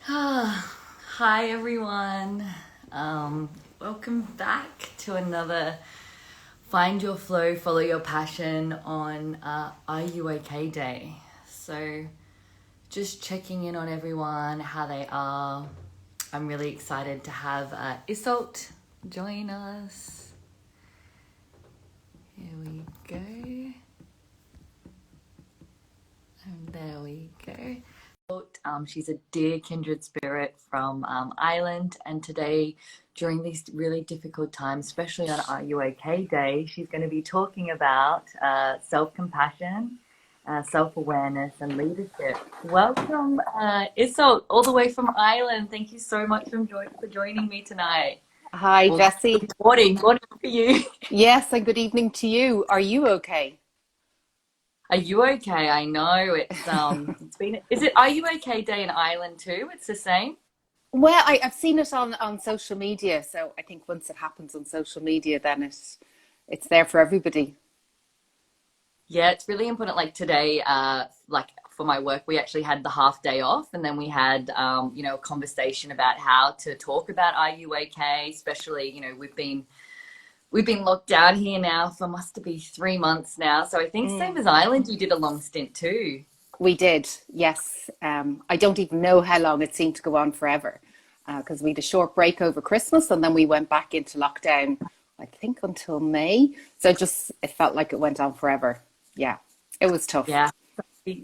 Hi everyone. Welcome back to another Find Your Flow, Follow Your Passion on Are You OK Day. So, just checking in on everyone, how they are. I'm really excited to have Isolde join us. Here we go. And there we go. She's a dear kindred spirit from Ireland, and today, during these really difficult times, especially on Are You OK Day, she's going to be talking about self-compassion, self-awareness, and leadership. Welcome, Isolde, all the way from Ireland. Thank you so much for joining me tonight. Hi, Well, Jesse. morning for you. Yes, and good evening to you. Are you okay? Are you okay? I know it's been. Is it Are You OK Day in Ireland too? It's the same. Well, I've seen it on social media, so I think once it happens on social media, then it's there for everybody. Yeah, it's really important. Like today, like for my work, we actually had the half day off, and then we had, a conversation about how to talk about Are You OK? Especially, we've been locked down here now for must to be 3 months now. So I think same Mm. as Ireland, you did a long stint too. We did, yes. I don't even know how long it seemed to go on forever, because we had a short break over Christmas, and then we went back into lockdown, I think until May. So it felt like it went on forever. Yeah, it was tough. Yeah.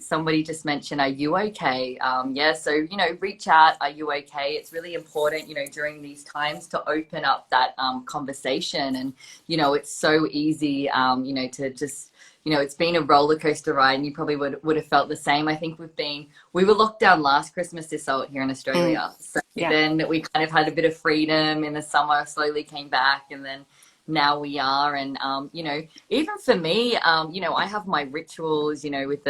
Somebody just mentioned, are you okay? Yeah, so, reach out. Are you okay? It's really important, during these times to open up that conversation. And, it's so easy, to just, it's been a roller coaster ride, and you probably would have felt the same. I think we were locked down last Christmas this out here in Mm. Australia. So Yeah. then we kind of had a bit of freedom in the summer, slowly came back, and then now we are. And even for me, I have my rituals, with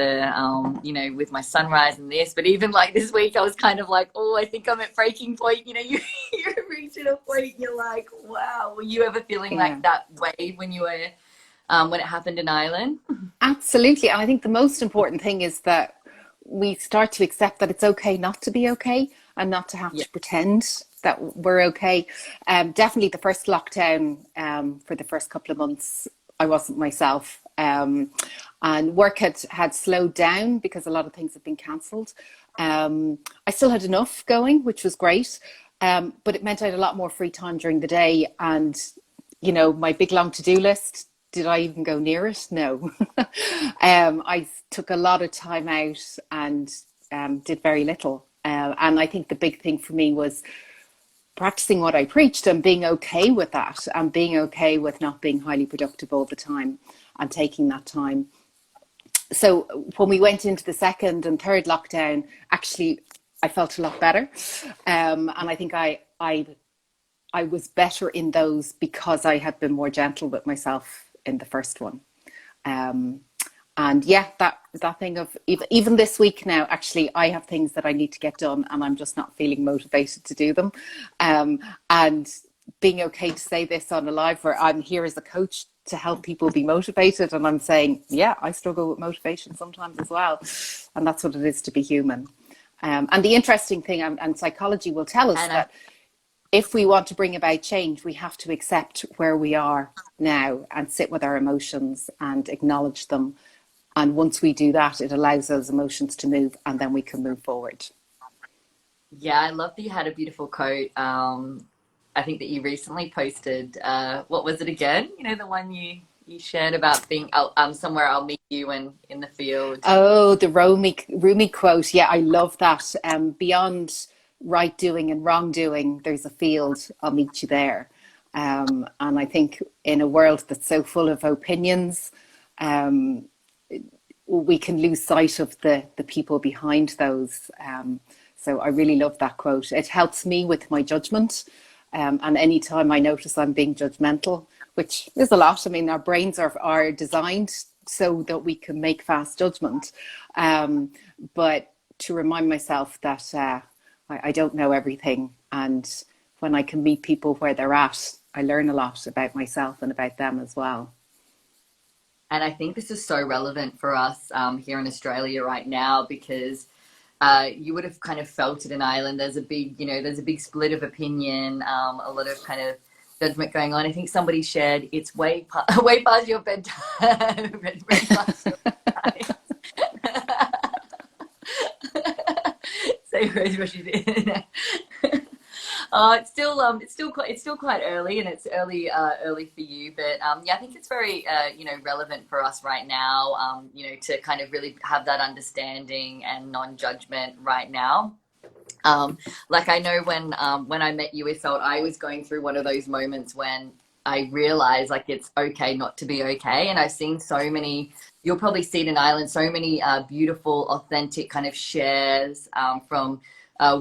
with my sunrise and this, but even like this week I was kind of like, oh, I think I'm at breaking point. You reach at a point, you're like, wow. Were you ever feeling Yeah. like that way when it happened in Ireland? Absolutely. And I think the most important thing is that we start to accept that it's okay not to be okay and not to have Yeah. to pretend that we're okay. Definitely the first lockdown, for the first couple of months, I wasn't myself. And work had slowed down because a lot of things had been cancelled. I still had enough going, which was great. But it meant I had a lot more free time during the day. And, my big long to do list, did I even go near it? No. I took a lot of time out and did very little. And I think the big thing for me was practicing what I preached and being okay with that and being okay with not being highly productive all the time and taking that time. So when we went into the second and third lockdown, actually, I felt a lot better. And I think I was better in those because I had been more gentle with myself in the first one. Um, and yeah, that thing of even this week now, actually, I have things that I need to get done, and I'm just not feeling motivated to do them. And being okay to say this on a live, where I'm here as a coach to help people be motivated, and I'm saying, yeah, I struggle with motivation sometimes as well, and that's what it is to be human. And the interesting thing, and psychology will tell us And I that if we want to bring about change, we have to accept where we are now and sit with our emotions and acknowledge them. And once we do that, it allows those emotions to move, and then we can move forward. Yeah, I love that you had a beautiful quote. I think that you recently posted. What was it again? The one you shared about being somewhere. I'll meet you in the field. Oh, the Rumi quote. Yeah, I love that. Beyond right doing and wrong doing, there's a field. I'll meet you there. And I think in a world that's so full of opinions, um, we can lose sight of the people behind those. So I really love that quote. It helps me with my judgment. And anytime I notice I'm being judgmental, which is a lot, I mean, our brains are designed so that we can make fast judgment. But to remind myself that I don't know everything. And when I can meet people where they're at, I learn a lot about myself and about them as well. And I think this is so relevant for us here in Australia right now because you would have kind of felt it in Ireland. There's a big, there's a big split of opinion, a lot of kind of judgment going on. I think somebody shared it's way past your bedtime, way past your bedtime. So here's what she did. It's still quite early, and it's early for you. But yeah, I think it's very relevant for us right now. To kind of really have that understanding and non-judgment right now. Like I know when I met you, Isolde, I was going through one of those moments when I realized like it's okay not to be okay, and I've seen so many. You'll probably see it in Ireland, so many beautiful, authentic kind of shares from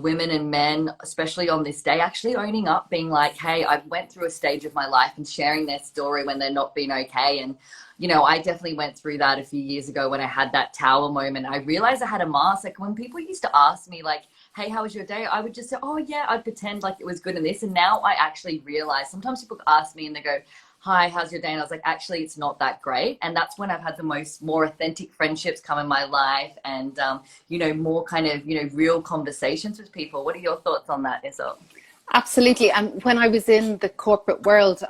women and men, especially on this day, actually owning up, being like, hey, I went through a stage of my life, and sharing their story when they're not being okay. And, I definitely went through that a few years ago when I had that tower moment. I realized I had a mask. Like when people used to ask me like, hey, how was your day? I would just say, oh yeah, I'd pretend like it was good in this. And now I actually realize sometimes people ask me and they go, hi, how's your day? And I was like, actually, it's not that great. And that's when I've had the more authentic friendships come in my life, and, more kind of, real conversations with people. What are your thoughts on that, Isolde? Absolutely. And when I was in the corporate world,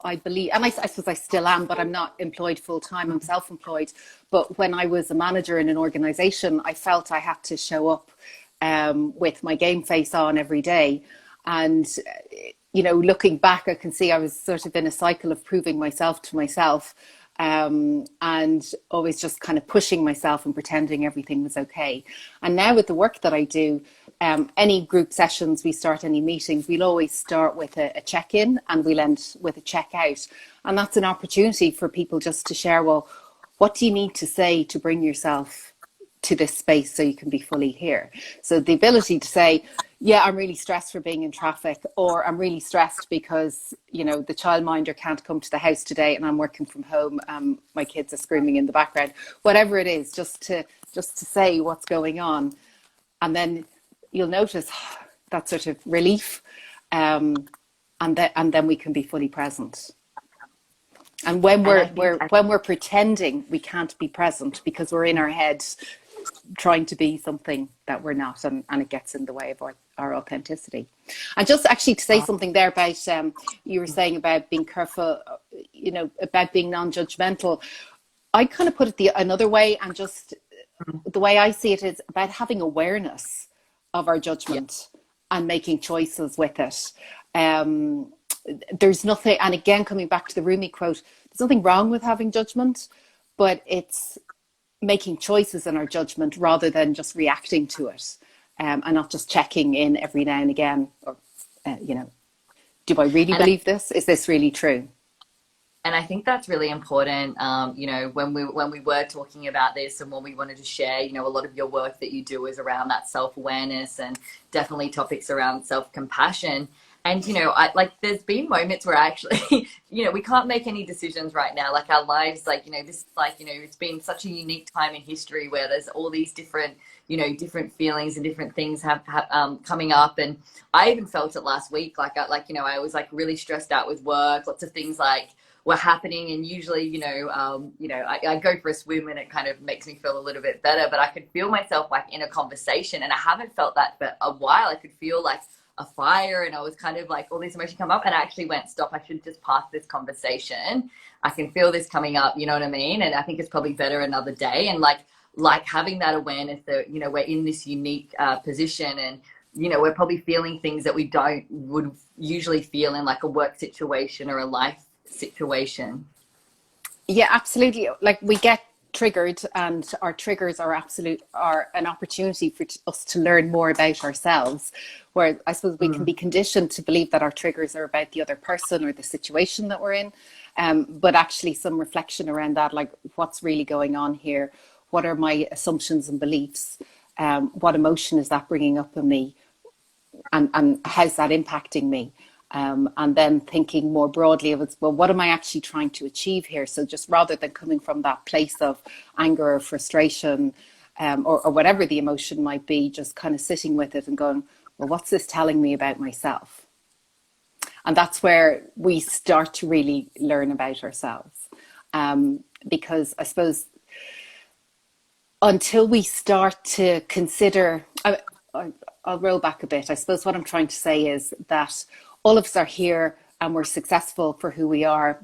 I believe, and I suppose I still am, but I'm not employed full time, I'm self employed. But when I was a manager in an organization, I felt I had to show up with my game face on every day. And, looking back, I can see I was sort of in a cycle of proving myself to myself, and always just kind of pushing myself and pretending everything was okay. And now with the work that I do, any group sessions we start, any meetings, we'll always start with a check-in and we'll end with a check-out. And that's an opportunity for people just to share, well, what do you need to say to bring yourself to this space so you can be fully here? So the ability to say, yeah, I'm really stressed for being in traffic, or I'm really stressed because, the childminder can't come to the house today and I'm working from home. My kids are screaming in the background, whatever it is, just to say what's going on. And then you'll notice that sort of relief, and then we can be fully present. And when we're pretending, we can't be present because we're in our heads trying to be something that we're not, and it gets in the way of our authenticity. And just actually to say something there about you were saying about being careful, about being non-judgmental. I kind of put it another way, and just the way I see it is about having awareness of our judgment and making choices with it. There's nothing, and again, coming back to the Rumi quote, there's nothing wrong with having judgment, but it's making choices in our judgment rather than just reacting to it, and not just checking in every now and again, or, do I really believe this? Is this really true? And I think that's really important. When we were talking about this and when we wanted to share, a lot of your work that you do is around that self-awareness, and definitely topics around self-compassion. And, there's been moments where actually, we can't make any decisions right now. Like our lives, it's been such a unique time in history where there's all these different, different feelings and different things have coming up. And I even felt it last week. I was like really stressed out with work, lots of things were happening, and usually, I go for a swim and it kind of makes me feel a little bit better, but I could feel myself like in a conversation, and I haven't felt that for a while. I could feel like a fire, and I was kind of like all this emotion come up, and I actually went, stop, I should just park this conversation. I can feel this coming up, you know what I mean? And I think it's probably better another day. And like having that awareness that, we're in this unique position, and we're probably feeling things that we would usually feel in like a work situation or a life situation. Yeah, absolutely. Like we get triggered, and our triggers are an opportunity for us to learn more about ourselves, where I suppose we can be conditioned to believe that our triggers are about the other person or the situation that we're in, but actually some reflection around that, like what's really going on here, what are my assumptions and beliefs, what emotion is that bringing up in me, and how's that impacting me. And then thinking more broadly of it, well, what am I actually trying to achieve here? So just rather than coming from that place of anger or frustration, or whatever the emotion might be, just kind of sitting with it and going, well, what's this telling me about myself? And that's where we start to really learn about ourselves. Because I suppose until we start to consider, I'll roll back a bit. I suppose what I'm trying to say is that all of us are here and we're successful for who we are.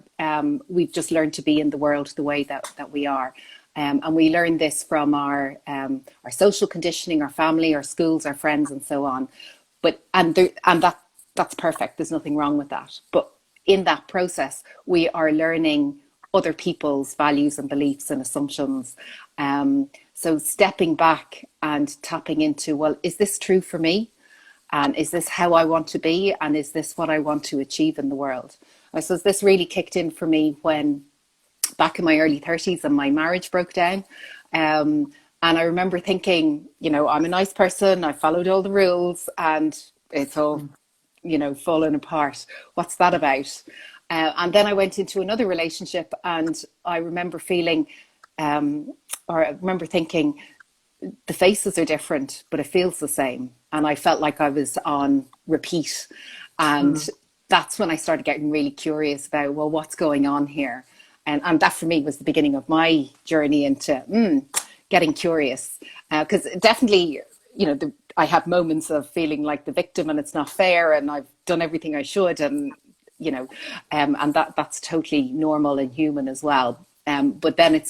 We've just learned to be in the world the way that we are. And we learn this from our social conditioning, our family, our schools, our friends, and so on. That's perfect. There's nothing wrong with that. But in that process, we are learning other people's values and beliefs and assumptions. So stepping back and tapping into, well, is this true for me? And is this how I want to be? And is this what I want to achieve in the world? I suppose this really kicked in for me when back in my early 30s and my marriage broke down. And I remember thinking, I'm a nice person. I followed all the rules and it's all, falling apart. What's that about? And then I went into another relationship and I remember feeling, or I remember thinking, the faces are different, but it feels the same. And I felt like I was on repeat. And that's when I started getting really curious about, well, what's going on here? And that for me was the beginning of my journey into getting curious. Because definitely, I have moments of feeling like the victim and it's not fair and I've done everything I should. And, and that's totally normal and human as well. But then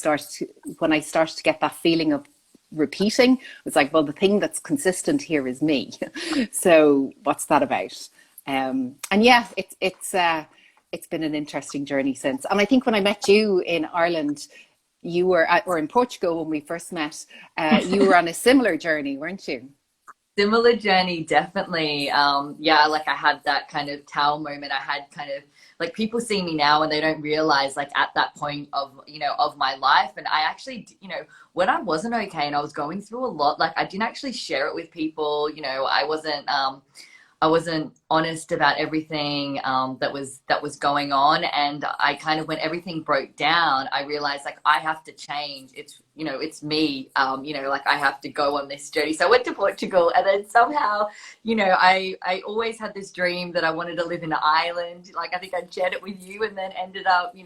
when I started to get that feeling of repeating, it's like, well, the thing that's consistent here is me. So what's that about? And yeah, it's been an interesting journey since. And I think when I met you in Ireland, you were or in Portugal when we first met, you were on a similar journey, weren't you? Similar journey, definitely. Like I had that kind of towel moment. I had kind of like people see me now and they don't realize like at that point of, of my life. And I actually, when I wasn't okay and I was going through a lot, like I didn't actually share it with people. I wasn't honest about everything that was going on, and I kind of when everything broke down, I realized like I have to change. It's me. Like I have to go on this journey. So I went to Portugal, and then somehow, I always had this dream that I wanted to live in an island. Like I think I shared it with you, and then ended up,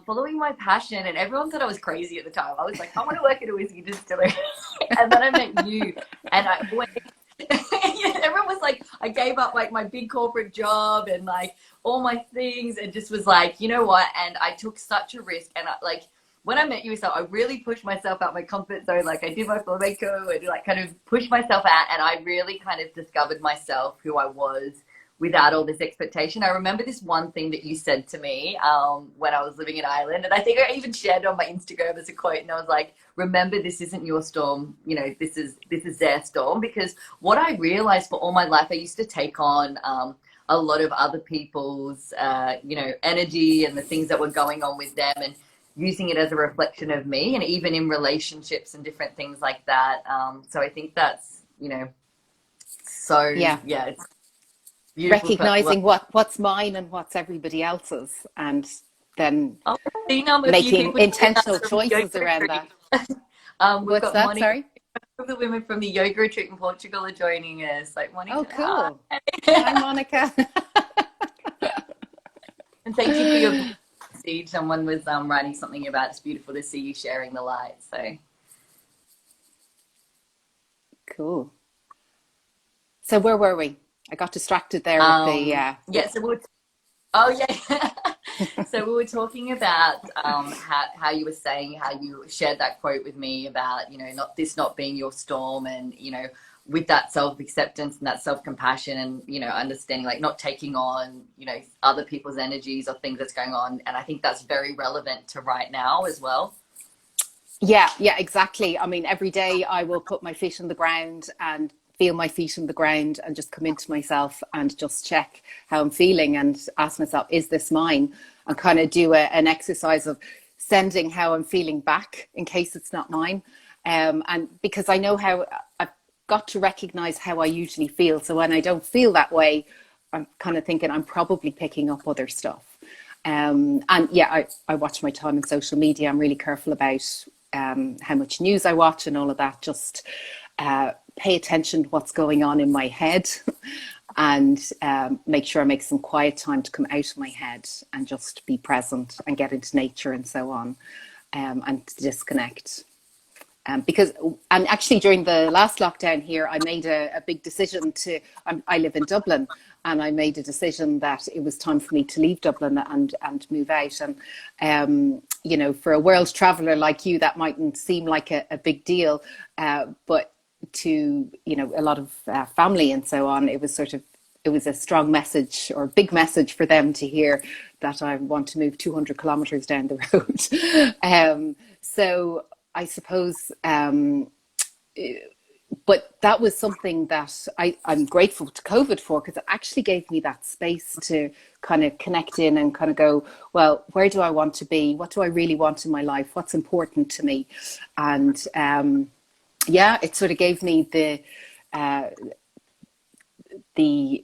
following my passion, and everyone thought I was crazy at the time. I was like, I want to work at a whiskey distillery, and then I met you, and I went. Everyone was like, I gave up like my big corporate job and like all my things and just was like, you know what? And I took such a risk. And when I met you, so I really pushed myself out my comfort zone. Like I did my flamenco and like kind of pushed myself out, and I really kind of discovered myself, who I was without all this expectation. I remember this one thing that you said to me when I was living in Ireland, and I think I even shared it on my Instagram as a quote, and I was like, remember, this isn't your storm, this is their storm. Because what I realized for all my life, I used to take on a lot of other people's energy and the things that were going on with them, and using it as a reflection of me, and even in relationships and different things like that. So I think that's it's beautiful. Recognizing what's mine and what's everybody else's, and then making intentional choices around that. We've got that? Monica, Sorry? the women from the yoga retreat in Portugal are joining us. Like Monica. Oh, cool. Hi, Monica. And thank you for your message. Someone was writing something about it's beautiful to see you sharing the light. So cool. So where were we? I got distracted there with the So we were talking about how you were saying how you shared that quote with me about not being your storm, and with that self-acceptance and that self-compassion, and understanding like not taking on other people's energies or things that's going on. And I think that's very relevant to right now as well. Yeah, exactly. I mean, every day I will put my feet on the ground and feel my feet on the ground and just come into myself and just check how I'm feeling and ask myself, is this mine? And kind of do an exercise of sending how I'm feeling back in case it's not mine. And because I know how I've got to recognize how I usually feel. So when I don't feel that way, I'm kind of thinking I'm probably picking up other stuff. And yeah, I watch my time on social media. I'm really careful about how much news I watch and all of that. Just pay attention to what's going on in my head and make sure I make some quiet time to come out of my head and just be present and get into nature and so on, and to disconnect. Because, and actually during the last lockdown here, I made a big decision to, I live in Dublin, and I made a decision that it was time for me to leave Dublin and move out. And, you know, for a world traveller like you, that mightn't seem like a big deal, but to, you know, a lot of family and so on, it was sort of, it was a strong message or big message for them to hear that I want to move 200 kilometres down the road. So I suppose, but that was something that I'm grateful to COVID for, because it actually gave me that space to kind of connect in and kind of go, well, where do I want to be? What do I really want in my life? What's important to me? And yeah, it sort of gave me the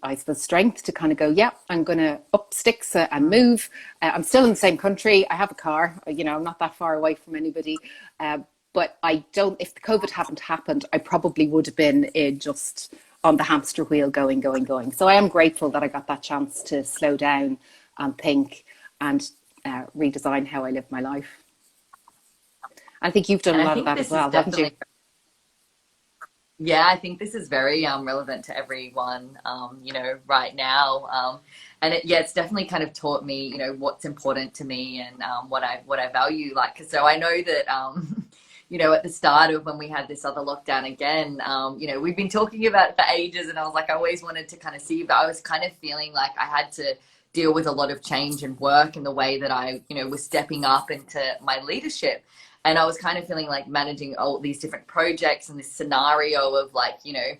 I suppose strength to kind of go, yeah, I'm going to up sticks and move. I'm still in the same country. I have a car, you know, I'm not that far away from anybody. But I don't, if the COVID hadn't happened, I probably would have been just on the hamster wheel going. So I am grateful that I got that chance to slow down and think and redesign how I live my life. I think you've done a lot of that as well, haven't you? Yeah, I think this is very relevant to everyone, you know, right now. And it's definitely kind of taught me, you know, what's important to me and what I value. Like, so I know that, you know, at the start of when we had this other lockdown again, you know, we've been talking about it for ages, and I was like, I always wanted to kind of see, but I was kind of feeling like I had to deal with a lot of change and work in the way that I, you know, was stepping up into my leadership. And I was kind of feeling like managing all these different projects and this scenario of like, you know,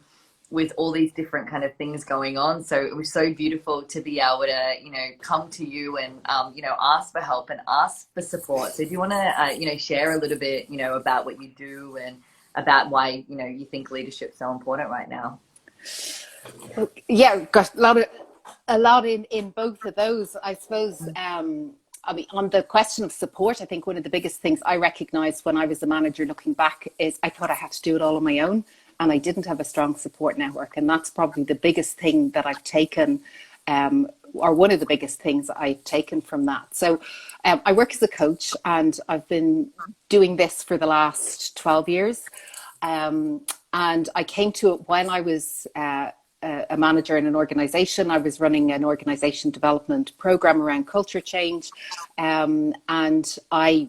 with all these different kind of things going on. So it was so beautiful to be able to, you know, come to you and, you know, ask for help and ask for support. So do you want to, you know, share a little bit, you know, about what you do and about why, you know, you think leadership's so important right now? Yeah, got a lot in both of those, I suppose. I mean, on the question of support, I think one of the biggest things I recognized when I was a manager looking back is I thought I had to do it all on my own, and I didn't have a strong support network. And that's probably the biggest thing that I've taken, or one of the biggest things I've taken from that. So I work as a coach, and I've been doing this for the last 12 years. And I came to it when I was a manager in an organization. I was running an organization development program around culture change. And I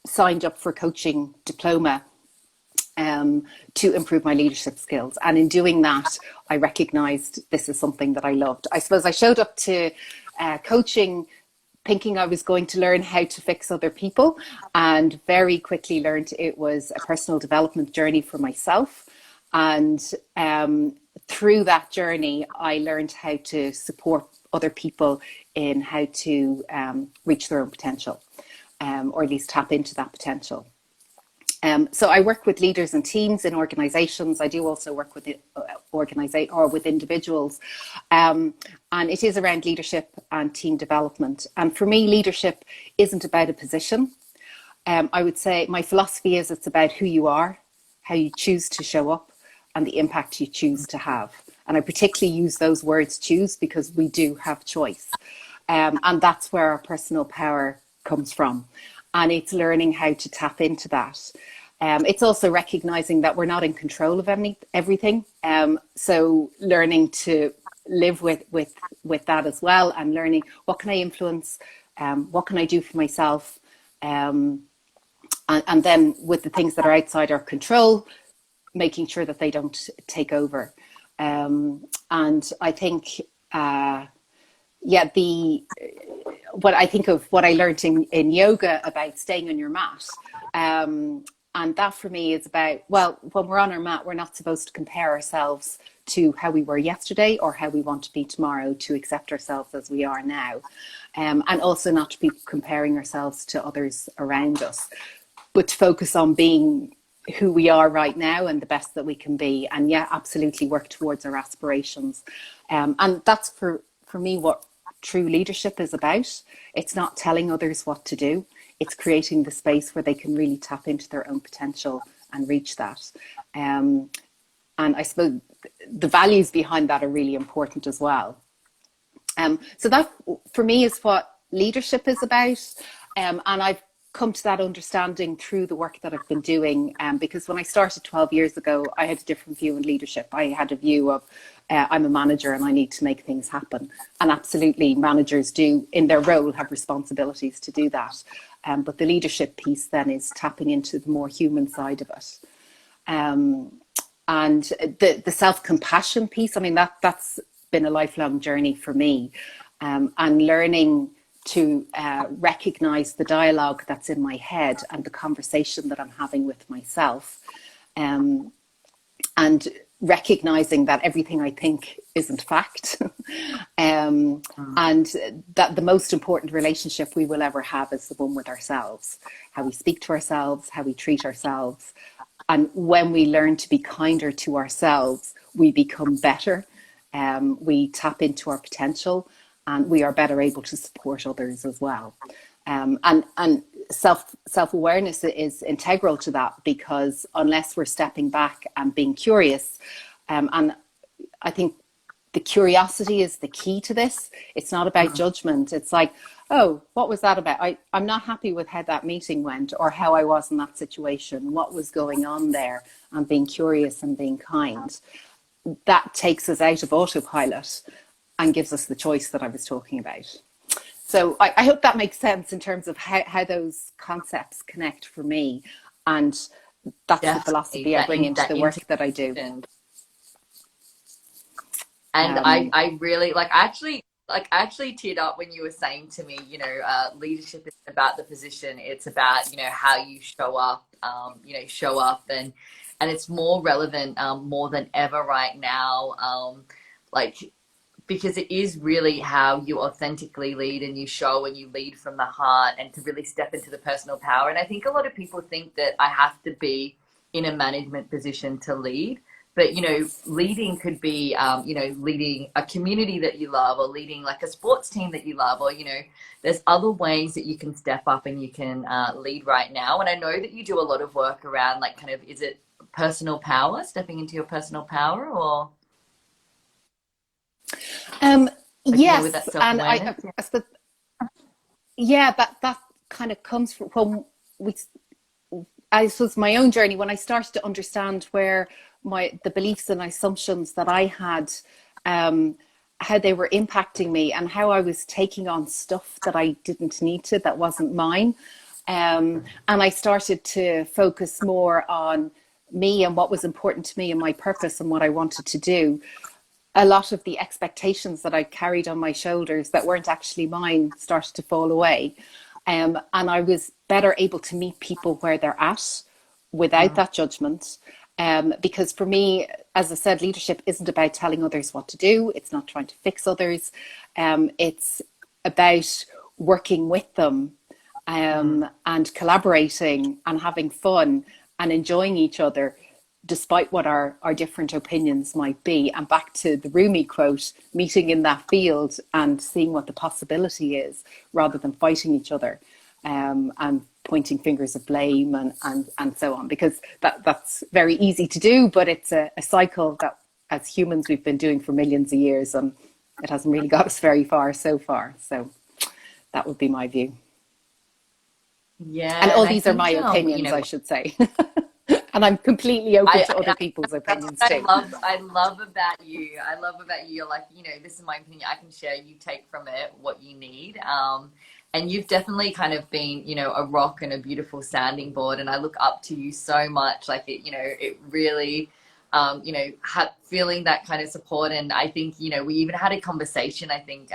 signed up for coaching diploma to improve my leadership skills. And in doing that, I recognized this is something that I loved. I suppose I showed up to coaching thinking I was going to learn how to fix other people, and very quickly learned it was a personal development journey for myself. And through that journey, I learned how to support other people in how to reach their own potential, or at least tap into that potential. So I work with leaders and teams in organizations. I do also work with with individuals. And it is around leadership and team development. And for me, leadership isn't about a position. I would say my philosophy is it's about who you are, how you choose to show up, and the impact you choose to have. And I particularly use those words choose because we do have choice. And that's where our personal power comes from. And it's learning how to tap into that. It's also recognizing that we're not in control of everything. So learning to live with that as well, and learning what can I influence, what can I do for myself, and then with the things that are outside our control, making sure that they don't take over. And I think, what I think of what I learned in yoga about staying on your mat. And that for me is about, well, when we're on our mat, we're not supposed to compare ourselves to how we were yesterday or how we want to be tomorrow, to accept ourselves as we are now. And also not to be comparing ourselves to others around us, but to focus on being who we are right now and the best that we can be. And yeah, absolutely work towards our aspirations. And that's for me what true leadership is about. It's not telling others what to do. It's creating the space where they can really tap into their own potential and reach that. And I suppose the values behind that are really important as well. So that for me is what leadership is about. And I've come to that understanding through the work that I've been doing. Because when I started 12 years ago, I had a different view in leadership. I had a view of I'm a manager and I need to make things happen. And absolutely, managers do, in their role, have responsibilities to do that. But the leadership piece then is tapping into the more human side of it. And the self-compassion piece, I mean, that's been a lifelong journey for me. And learning to recognize the dialogue that's in my head and the conversation that I'm having with myself, and recognizing that everything I think isn't fact, and that the most important relationship we will ever have is the one with ourselves, how we speak to ourselves, how we treat ourselves. And when we learn to be kinder to ourselves, we become better, we tap into our potential, and we are better able to support others as well. And self-awareness is integral to that, because unless we're stepping back and being curious, and I think the curiosity is the key to this. It's not about judgment. It's like, oh, what was that about? I'm not happy with how that meeting went, or how I was in that situation. What was going on there? And being curious and being kind. That takes us out of autopilot and gives us the choice that I was talking about. So I hope that makes sense in terms of how those concepts connect for me. And that's the philosophy I bring into the work that I do. And I really I actually teared up when you were saying to me, leadership is about the position. It's about, how you show up, and it's more relevant, more than ever right now. Because it is really how you authentically lead, and you show and you lead from the heart, and to really step into the personal power. And I think a lot of people think that I have to be in a management position to lead. But, leading could be, leading a community that you love, or leading like a sports team that you love, or, there's other ways that you can step up and you can lead right now. And I know that you do a lot of work around is it personal power, stepping into your personal power, or? Yes. With that And self-awareness? I suppose, yeah, that kind of comes from when I suppose my own journey, when I started to understand where the beliefs and assumptions that I had, how they were impacting me, and how I was taking on stuff that I didn't need to, that wasn't mine. And I started to focus more on me and what was important to me and my purpose and what I wanted to do. A lot of the expectations that I carried on my shoulders that weren't actually mine started to fall away. And I was better able to meet people where they're at without that judgment. Because for me, as I said, leadership isn't about telling others what to do. It's not trying to fix others. It's about working with them, and collaborating and having fun and enjoying each other, despite what our different opinions might be. And back to the Rumi quote, meeting in that field and seeing what the possibility is, rather than fighting each other, and pointing fingers of blame and so on, because that's very easy to do, but it's a cycle that as humans we've been doing for millions of years, and it hasn't really got us very far so far. So that would be my view. Yeah. And all these are my opinions, I should say. And I'm completely open to other people's opinions too. I love about you. You're like, this is my opinion. I can share. You take from it what you need. And you've definitely kind of been, a rock and a beautiful sounding board. And I look up to you so much. It really, feeling that kind of support. And I think, we even had a conversation. I think,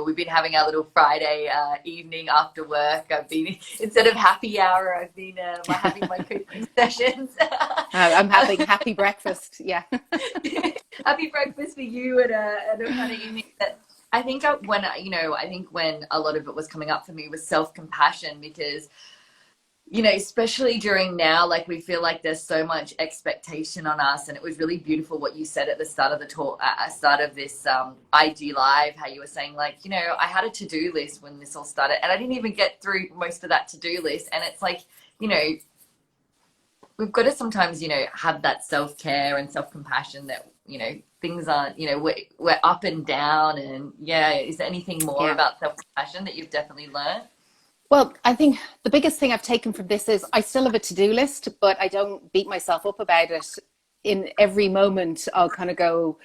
we've been having our little Friday evening after work. I've been, instead of happy hour, I've been having my cooking sessions. I'm having happy breakfast. Yeah. Happy breakfast for you, and a kind of evening that I think when a lot of it was coming up for me was self-compassion, because especially during now, we feel like there's so much expectation on us. And it was really beautiful what you said at the start of the talk, start of this IG live, how you were saying, I had a to-do list when this all started, and I didn't even get through most of that to-do list. And it's we've got to sometimes, have that self-care and self-compassion that, things aren't, we're up and down. And yeah, is there anything more about self-compassion that you've definitely learned? Well, I think the biggest thing I've taken from this is I still have a to-do list, but I don't beat myself up about it. In every moment, I'll kind of go,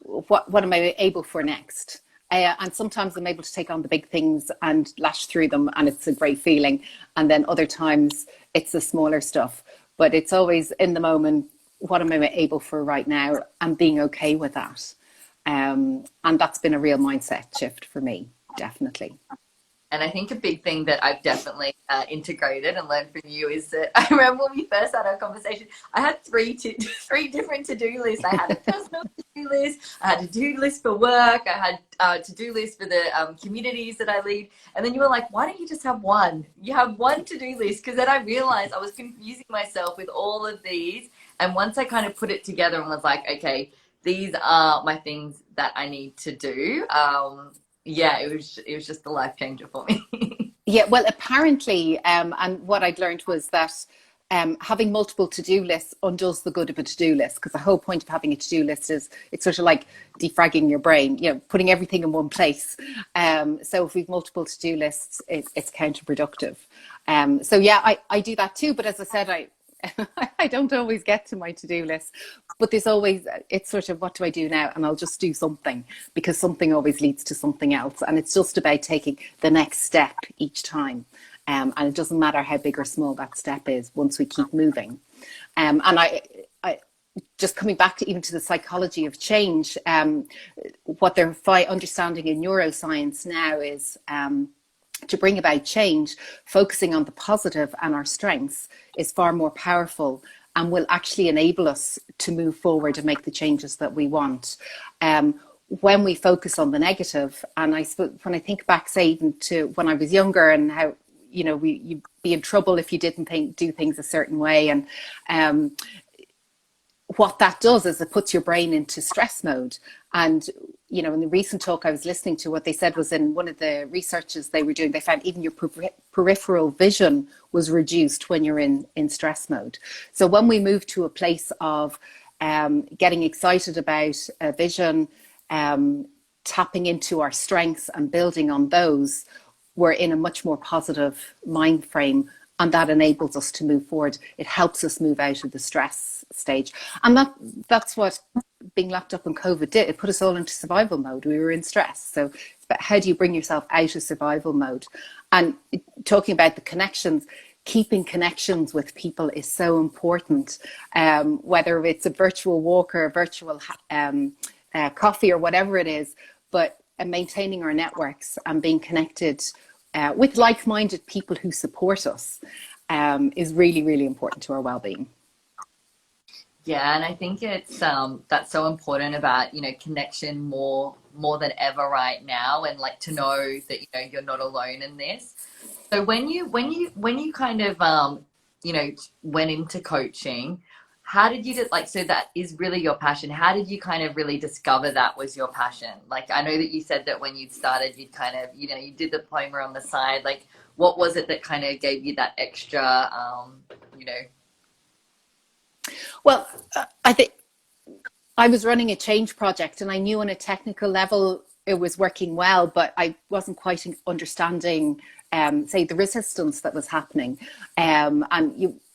what am I able for next? And sometimes I'm able to take on the big things and lash through them, and it's a great feeling. And then other times it's the smaller stuff, but it's always in the moment, what am I able for right now, and being okay with that. And that's been a real mindset shift for me, definitely. And I think a big thing that I've definitely integrated and learned from you is that I remember when we first had our conversation, I had three different to-do lists. I had a personal to-do list, I had a to-do list for work, I had a to-do list for the communities that I lead. And then you were like, why don't you just have one? You have one to-do list. Because then I realized I was confusing myself with all of these. And once I kind of put it together and was like, okay, these are my things that I need to do. Yeah, it was just a life changer for me. Yeah, well, apparently, and what I'd learned was that having multiple to-do lists undoes the good of a to-do list, because the whole point of having a to-do list is it's sort of like defragging your brain, putting everything in one place. So if we've multiple to-do lists, it's counterproductive. So yeah, I do that too. But as I said, I don't always get to my to-do list, but there's always, it's sort of, what do I do now? And I'll just do something, because something always leads to something else. And it's just about taking the next step each time. And it doesn't matter how big or small that step is once we keep moving. And I just coming back to even to the psychology of change, what they're understanding in neuroscience now is to bring about change, focusing on the positive and our strengths is far more powerful and will actually enable us to move forward and make the changes that we want. When we focus on the negative, and I suppose when I think back, say, even to when I was younger and how, you'd be in trouble if you didn't do things a certain way. And what that does is it puts your brain into stress mode. And, in the recent talk I was listening to, what they said was in one of the researches they were doing, they found even your peripheral vision was reduced when you're in stress mode. So when we move to a place of getting excited about a vision, tapping into our strengths and building on those, we're in a much more positive mind frame, and that enables us to move forward. It helps us move out of the stress stage. And that's what being locked up in COVID did. It put us all into survival mode. We were in stress. So it's about how do you bring yourself out of survival mode? And talking about the connections, keeping connections with people is so important. Whether it's a virtual walk or a virtual coffee or whatever it is, but maintaining our networks and being connected with like-minded people who support us is really, really important to our well-being. Yeah, and I think it's that's so important about, connection more than ever right now, and like to know that you're not alone in this. So when you kind of went into coaching, how did you so that is really your passion. How did you kind of really discover that was your passion? Like, I know that you said that when you started, you'd kind of, you did the diploma on the side. Like, what was it that kind of gave you that extra, Well, I think I was running a change project, and I knew on a technical level it was working well, but I wasn't quite understanding, say, the resistance that was happening.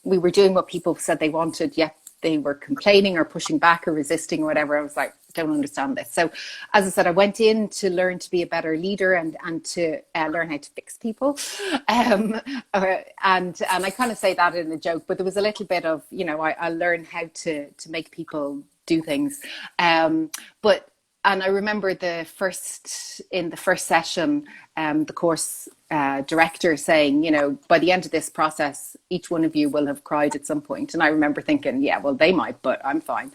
We were doing what people said they wanted, yet they were complaining or pushing back or resisting or whatever. I was like, don't understand this. So, as I said, I went in to learn to be a better leader and to learn how to fix people. And I kind of say that in a joke, but there was a little bit of, I learned how to make people do things. And I remember in the first session, the course director saying, by the end of this process, each one of you will have cried at some point. And I remember thinking, yeah, well, they might, but I'm fine.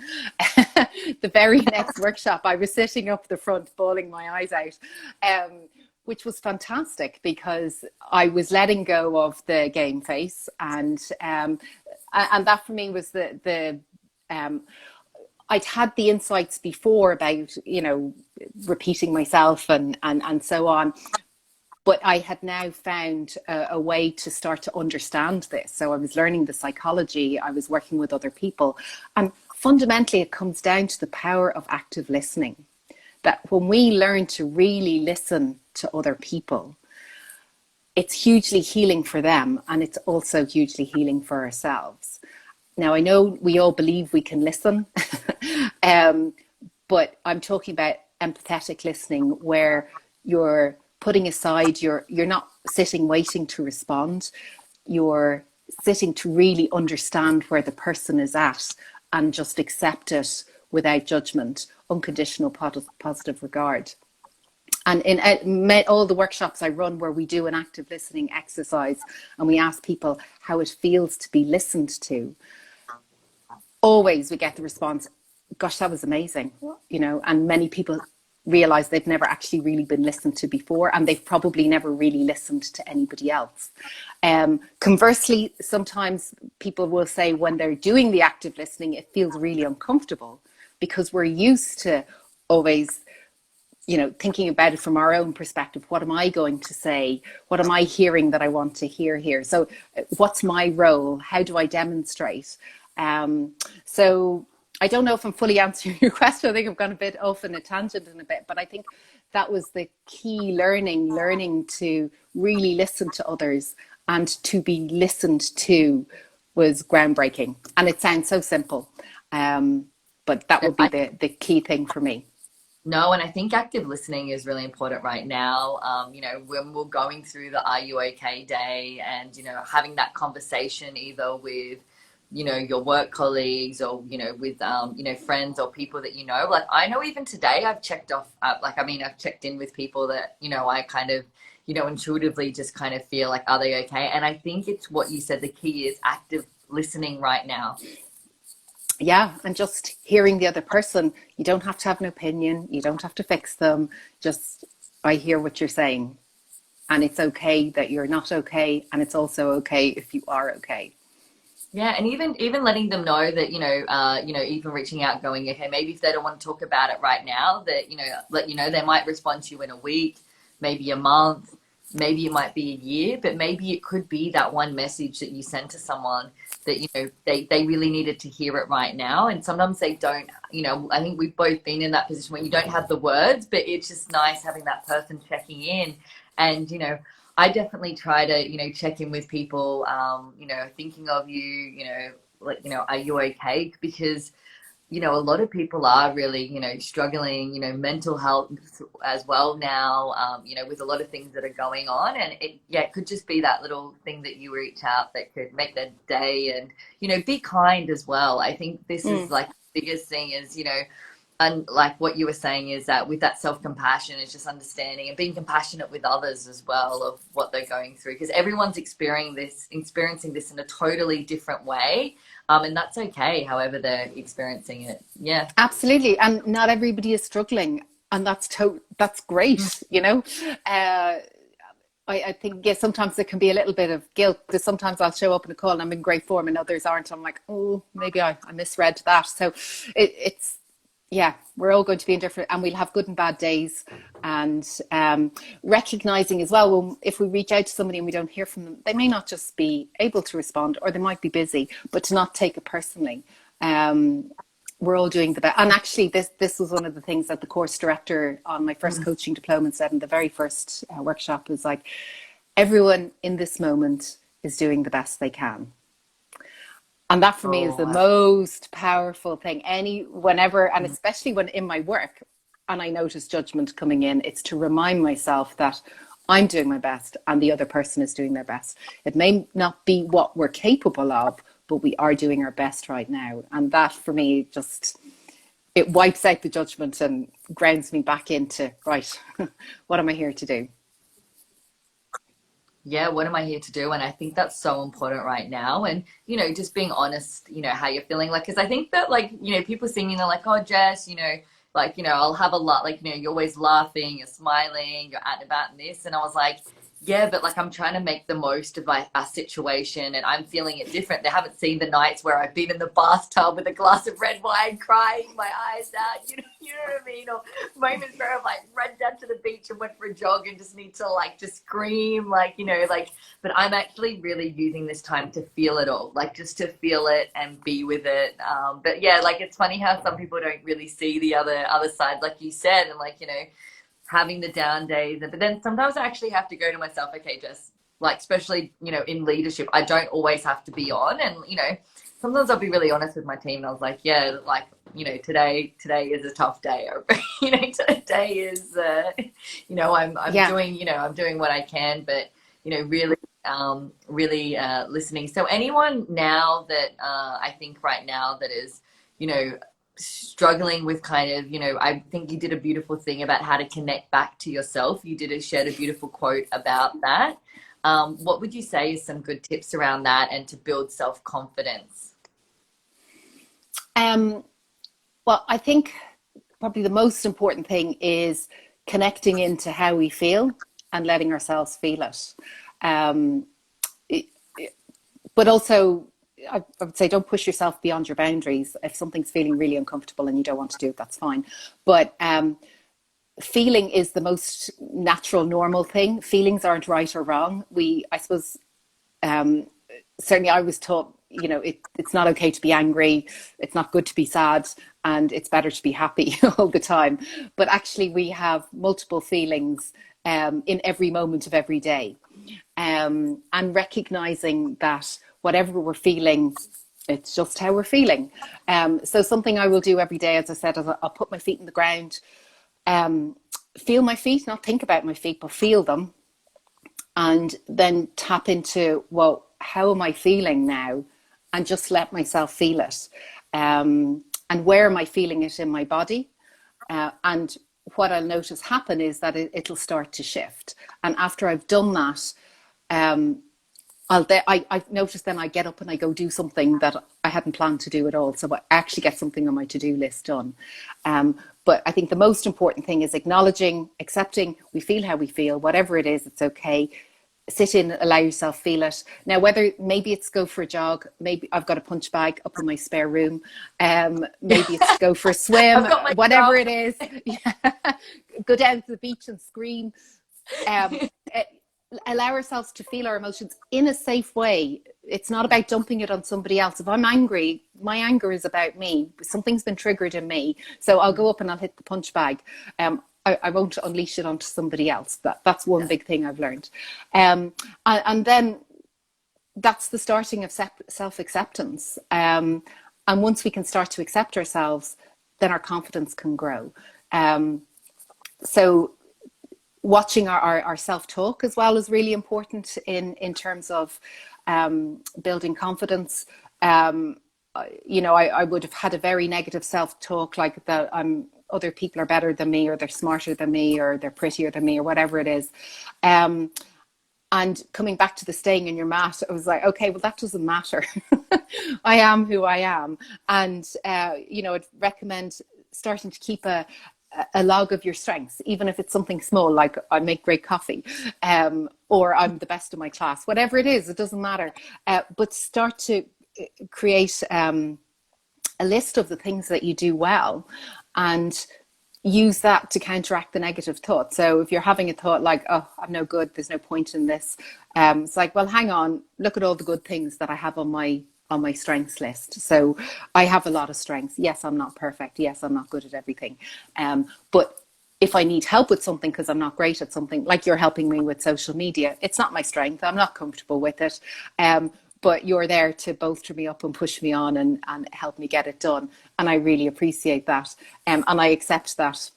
The very next workshop, I was sitting up the front, bawling my eyes out, which was fantastic because I was letting go of the game face. And that for me was I'd had the insights before about, repeating myself and so on. But I had now found a way to start to understand this. So I was learning the psychology, I was working with other people. And fundamentally, it comes down to the power of active listening. That when we learn to really listen to other people, it's hugely healing for them, and it's also hugely healing for ourselves. Now, I know we all believe we can listen, but I'm talking about empathetic listening, where you're putting aside, you're not sitting waiting to respond. You're sitting to really understand where the person is at and just accept it without judgment, unconditional positive regard. And in all the workshops I run where we do an active listening exercise and we ask people how it feels to be listened to, always we get the response, gosh, that was amazing, you know, and many people realize they've never actually really been listened to before, and they've probably never really listened to anybody else. Conversely, sometimes people will say when they're doing the active listening, it feels really uncomfortable because we're used to always, you know, thinking about it from our own perspective. What am I going to say? What am I hearing that I want to hear here? So what's my role? How do I demonstrate? So I don't know if I'm fully answering your question. I think I've gone a bit off in a tangent in a bit, but I think that was the key learning to really listen to others and to be listened to was groundbreaking. And it sounds so simple, but that would be the key thing for me. No, and I think active listening is really important right now. You know, when we're going through the Are You Okay day and, you know, having that conversation either with, you know, your work colleagues or, you know, with, you know, friends or people that, you know, like I know even today I've checked off, I've checked in with people that, you know, I kind of, you know, intuitively just kind of feel like, are they okay? And I think it's what you said, the key is active listening right now. Yeah, and just hearing the other person. You don't have to have an opinion. You don't have to fix them. Just, I hear what you're saying. And it's okay that you're not okay. And it's also okay if you are okay. Yeah, and even letting them know that, you know, even reaching out, going, okay, maybe if they don't want to talk about it right now, that, you know, let you know they might respond to you in a week, maybe a month, maybe it might be a year, but maybe it could be that one message that you sent to someone that, you know, they really needed to hear it right now. And sometimes they don't, you know, I think we've both been in that position where you don't have the words, but it's just nice having that person checking in. And, you know, I definitely try to, you know, check in with people, you know, thinking of you, you know, like, you know, are you okay? Because, you know, a lot of people are really, you know, struggling, you know, mental health as well now, you know, with a lot of things that are going on. And it could just be that little thing that you reach out that could make their day and, you know, be kind as well. I think this is like the biggest thing is, you know, and like what you were saying is that with that self-compassion is just understanding and being compassionate with others as well of what they're going through, because everyone's experiencing this in a totally different way, and that's okay however they're experiencing it. Yeah, Absolutely. And not everybody is struggling. And that's great, you know. I think, yeah, sometimes there can be a little bit of guilt because sometimes I'll show up in a call and I'm in great form and others aren't. I'm like, oh, maybe I misread that. So it's, yeah, we're all going to be in different, and we'll have good and bad days. And recognizing as well, if we reach out to somebody and we don't hear from them, they may not just be able to respond or they might be busy, but to not take it personally. We're all doing the best. And actually, this was one of the things that the course director on my first coaching diploma said in the very first workshop is like, everyone in this moment is doing the best they can. And that for me is the most powerful thing. Whenever, and especially when in my work, and I notice judgment coming in, it's to remind myself that I'm doing my best and the other person is doing their best. It may not be what we're capable of, but we are doing our best right now. And that for me, just, it wipes out the judgment and grounds me back into, right, what am I here to do? yeah, what am I here to do? And I think that's so important right now. And, you know, just being honest, you know, how you're feeling. Like, because I think that, like, you know, people singing, they're like, oh, Jess, you know, like, you know, I'll have a lot, like, you know, you're always laughing, you're smiling, you're out and about in this. And I was like, yeah, but like I'm trying to make the most of our situation and I'm feeling it different. They haven't seen the nights where I've been in the bathtub with a glass of red wine crying my eyes out, you know what I mean? Or moments where I've like run down to the beach and went for a jog and just need to like just scream, like, you know, like, but I'm actually really using this time to feel it all, like just to feel it and be with it. But yeah, like it's funny how some people don't really see the other side, like you said, and like, you know, having the down days. But then sometimes I actually have to go to myself, okay, Jess, like, especially, you know, in leadership, I don't always have to be on. And, you know, sometimes I'll be really honest with my team. And I was like, yeah, like, you know, today is a tough day. Or, you know, today is, you know, I'm Yeah. doing, you know, I'm doing what I can, but, you know, really, really listening. So anyone now that I think right now that is, you know, struggling with kind of, you know, I think you did a beautiful thing about how to connect back to yourself. You did shared a beautiful quote about that. What would you say is some good tips around that and to build self-confidence? Um, well, I think probably the most important thing is connecting into how we feel and letting ourselves feel it. Um, but also, I would say don't push yourself beyond your boundaries. If something's feeling really uncomfortable and you don't want to do it, that's fine. But feeling is the most natural, normal thing. Feelings aren't right or wrong. I suppose, um, certainly I was taught, you know, it's not okay to be angry. It's not good to be sad, and it's better to be happy all the time. But actually, we have multiple feelings in every moment of every day. And recognizing that whatever we're feeling, it's just how we're feeling. So something I will do every day, as I said, is I'll put my feet in the ground, um, feel my feet, not think about my feet, but feel them, and then tap into, well, how am I feeling now? And just let myself feel it. And where am I feeling it in my body? And what I'll notice happen is that it'll start to shift. And after I've done that, um, I notice then I get up and I go do something that I hadn't planned to do at all. So I actually get something on my to-do list done. But I think the most important thing is acknowledging, accepting, we feel how we feel, whatever it is, it's okay. Sit in, allow yourself feel it. Now, whether maybe it's go for a jog, maybe I've got a punch bag up in my spare room. Maybe it's go for a swim, I've got my whatever job. it is. Yeah. Go down to the beach and scream. Um, Allow ourselves to feel our emotions in a safe way. It's not about dumping it on somebody else. If I'm angry, my anger is about me. Something's been triggered in me. So I'll go up and I'll hit the punch bag. I won't unleash it onto somebody else. That's one big thing I've learned. And then that's the starting of self-acceptance. And once we can start to accept ourselves, then our confidence can grow. So watching our self-talk as well is really important in terms of building confidence. You know, I would have had a very negative self-talk, like that other people are better than me, or they're smarter than me, or they're prettier than me, or whatever it is. And coming back to the staying in your mat, I was like, okay, well, that doesn't matter. I am who I am. And, you know, I'd recommend starting to keep a log of your strengths, even if it's something small, like I make great coffee, or I'm the best in my class, whatever it is, it doesn't matter. But start to create a list of the things that you do well, and use that to counteract the negative thought. So if you're having a thought like, oh, I'm no good, there's no point in this, it's like, well, hang on, look at all the good things that I have on my strengths list. So I have a lot of strengths. Yes, I'm not perfect. Yes, I'm not good at everything. But if I need help with something because I'm not great at something, like you're helping me with social media, it's not my strength. I'm not comfortable with it. But you're there to bolster me up and push me on and help me get it done. And I really appreciate that. And I accept that,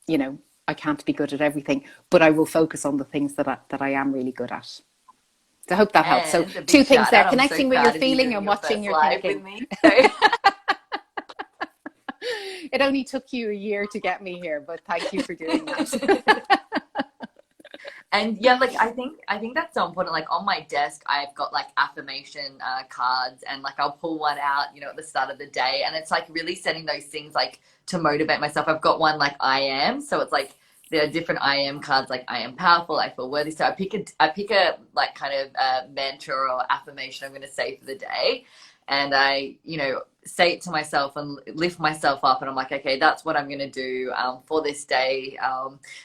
you know, I can't be good at everything, but I will focus on the things that I am really good at. So I hope that helps. So And a big two things shout there, out. I'm so connecting with your proud of you feeling doing and your watching first your live with thinking. me. So. It only took you a year to get me here, but thank you for doing that. And yeah, like I think that's so important. Like on my desk, I've got like affirmation cards, and like I'll pull one out, you know, at the start of the day, and it's like really setting those things like to motivate myself. I've got one like I am, so it's like there are different I am cards, like I am powerful, I feel worthy. So I pick a like kind of mantra or affirmation I'm going to say for the day, and I, you know, say it to myself and lift myself up, and I'm like, okay, that's what I'm going to do for this day.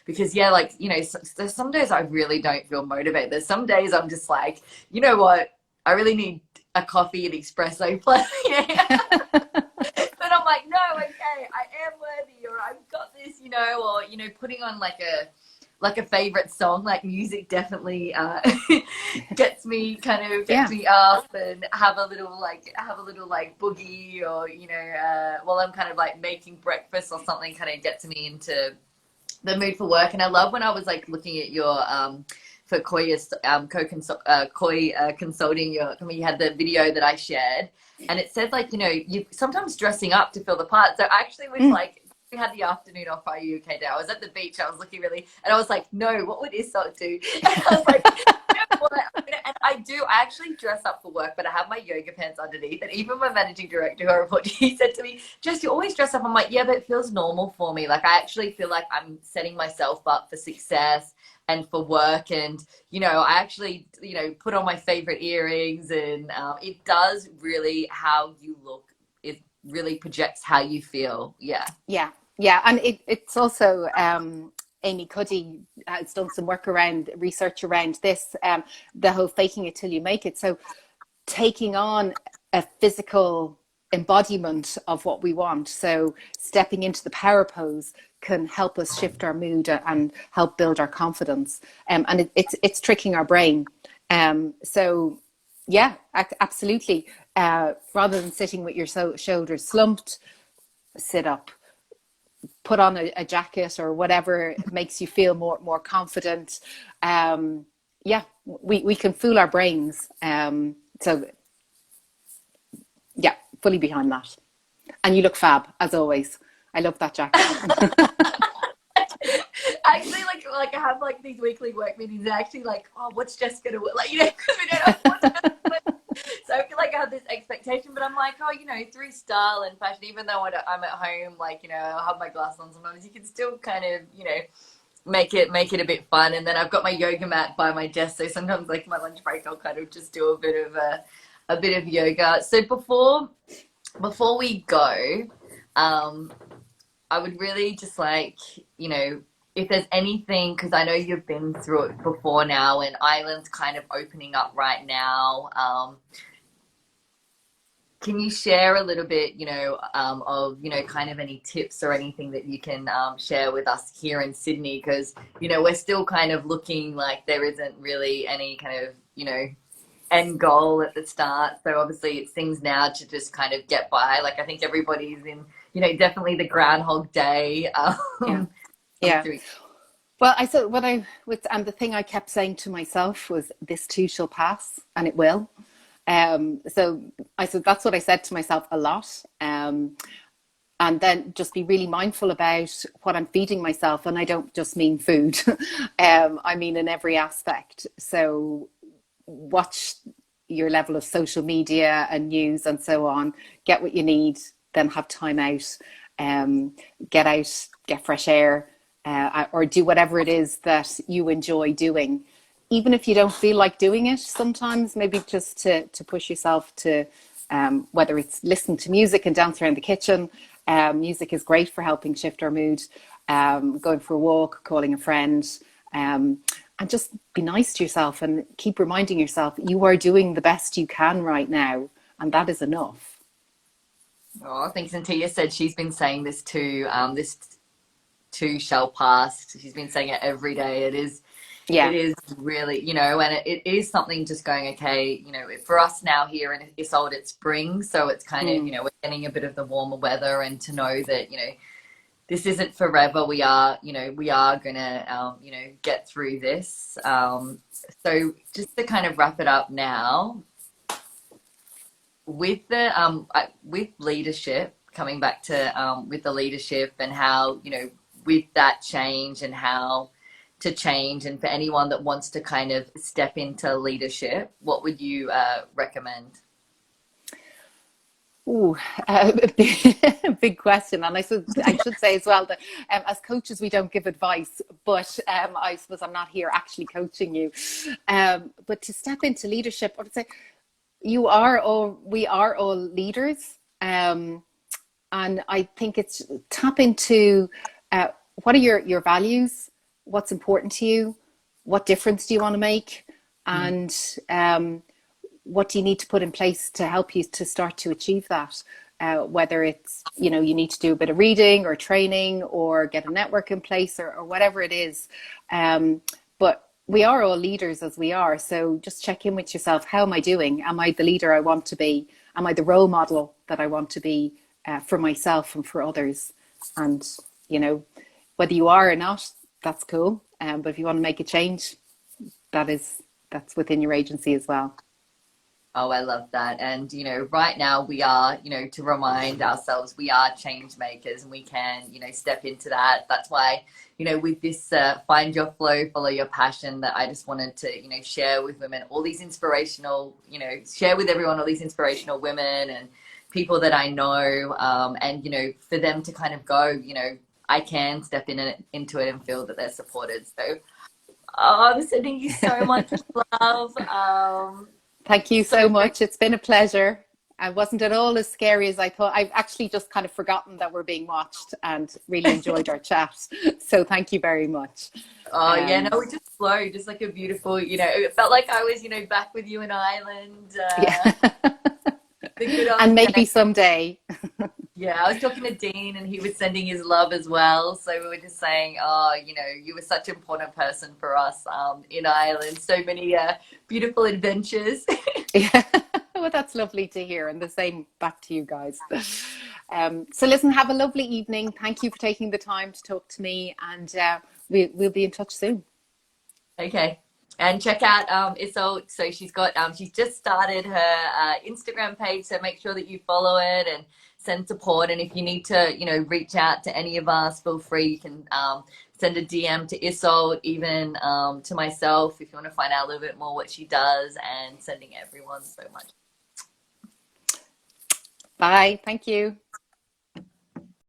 Because yeah, like, you know, there's some days I really don't feel motivated. There's some days I'm just like, you know what, I really need a coffee and espresso plus. Yeah. But I'm like, no, okay, I am worthy, or I've got this, you know, or, you know, putting on like like a favorite song. Like music definitely gets me Yeah. up and have a little like boogie, or while I'm kind of like making breakfast or something, kind of gets me into the mood for work. And I love when I was like looking at your for Koi Koi consulting, you had the video that I shared, and it said like you sometimes dressing up to fill the part. So I actually was Mm. like, we had the afternoon off our UK day. I was at the beach. I was looking really, and I was like, no, what would Isolde do? And I was like, and I actually dress up for work, but I have my yoga pants underneath. And even my managing director who I report to, he said to me, Jess, you always dress up. I'm like, yeah, but it feels normal for me. Like, I actually feel like I'm setting myself up for success and for work. And, I actually, put on my favorite earrings, and it does really, how you look, it really projects how you feel. Yeah. Yeah, yeah, and it's also Amy Cuddy has done some work around research around this, the whole faking it till you make it. So taking on a physical embodiment of what we want. So stepping into the power pose can help us shift our mood and help build our confidence. And it's tricking our brain. So yeah, absolutely. Rather than sitting with your shoulders slumped, sit up, put on a jacket or whatever makes you feel more confident. Yeah, we can fool our brains. So yeah, fully behind that. And you look fab as always. I love that jacket. Actually, like I have like these weekly work meetings, and actually like, oh, what's Jess gonna wear? Like, because we don't know what to wear. So I feel like I have this expectation, but I'm like, oh, through style and fashion, even though I'm at home, like, I'll have my glasses on sometimes, you can still kind of, make it a bit fun. And then I've got my yoga mat by my desk, so sometimes like my lunch break, I'll kind of just do a bit of yoga. So before we go, I would really just like, if there's anything, because I know you've been through it before now, and Ireland's kind of opening up right now. Can you share a little bit, of, kind of any tips or anything that you can share with us here in Sydney? Because, we're still kind of looking like there isn't really any kind of, end goal at the start. So obviously it's things now to just kind of get by. Like, I think everybody's in, definitely the Groundhog Day. Yeah. Yeah. Well, and the thing I kept saying to myself was, this too shall pass, and it will. So I said, that's what I said to myself a lot. And then just be really mindful about what I'm feeding myself. And I don't just mean food. I mean in every aspect. So watch your level of social media and news and so on, get what you need, then have time out, get fresh air, or do whatever it is that you enjoy doing. Even if you don't feel like doing it, sometimes maybe just to push yourself to, whether it's listen to music and dance around the kitchen. Music is great for helping shift our mood, going for a walk, calling a friend, and just be nice to yourself and keep reminding yourself you are doing the best you can right now, and that is enough. Oh, I think Santia said she's been saying this too. This too shall pass. She's been saying it every day. It is really, and it is something just going, okay, for us now here in Isolde, it's spring. So it's kind of, we're getting a bit of the warmer weather, and to know that, this isn't forever. We are gonna, get through this. So just to kind of wrap it up now, with with leadership, coming back to with the leadership and how, with that change and how to change, and for anyone that wants to kind of step into leadership, what would you recommend? Ooh, big question. And I should say as well that as coaches, we don't give advice, but I suppose I'm not here actually coaching you. But to step into leadership, I would say we are all leaders. And I think it's tap into what are your values, what's important to you, what difference do you want to make, and what do you need to put in place to help you to start to achieve that? whether it's, you know, you need to do a bit of reading or training or get a network in place, or whatever it is. But we are all leaders as we are. So just check in with yourself. How am I doing? Am I the leader I want to be? Am I the role model that I want to be for myself and for others? And, you know, whether you are or not, that's cool. But if you want to make a change, that's within your agency as well. Oh, I love that. And, you know, right now we are, you know, to remind ourselves we are change makers and we can, you know, step into that. That's why, you know, with this find your flow, follow your passion, that I just wanted to, you know, share with women all these inspirational, you know, share with everyone all these inspirational women and people that I know. And, you know, for them to kind of go, you know, I can step into it and feel that they're supported. So I'm sending you so much love. Thank you So so great. much. It's been a pleasure. I wasn't at all as scary as I thought. I've actually just kind of forgotten that we're being watched and really enjoyed our chat. So thank you very much. Oh yeah, Um, no, it just flowed, just like a beautiful, you know, it felt like I was, you know, back with you in Ireland, yeah. the good And old maybe days. someday. Yeah, I was talking to Dean and he was sending his love as well. So we were just saying, oh, you know, you were such an important person for us in Ireland. So many beautiful adventures. Yeah. Well, that's lovely to hear. And the same back to you guys. So listen, have a lovely evening. Thank you for taking the time to talk to me. And we'll be in touch soon. Okay. And check out Isolde. So she's just started her Instagram page. So make sure that you follow it and send support. And if you need to, you know, reach out to any of us, feel free. You can send a DM to Isolde, even to myself, if you want to find out a little bit more what she does. And sending everyone so much. Bye. Thank you.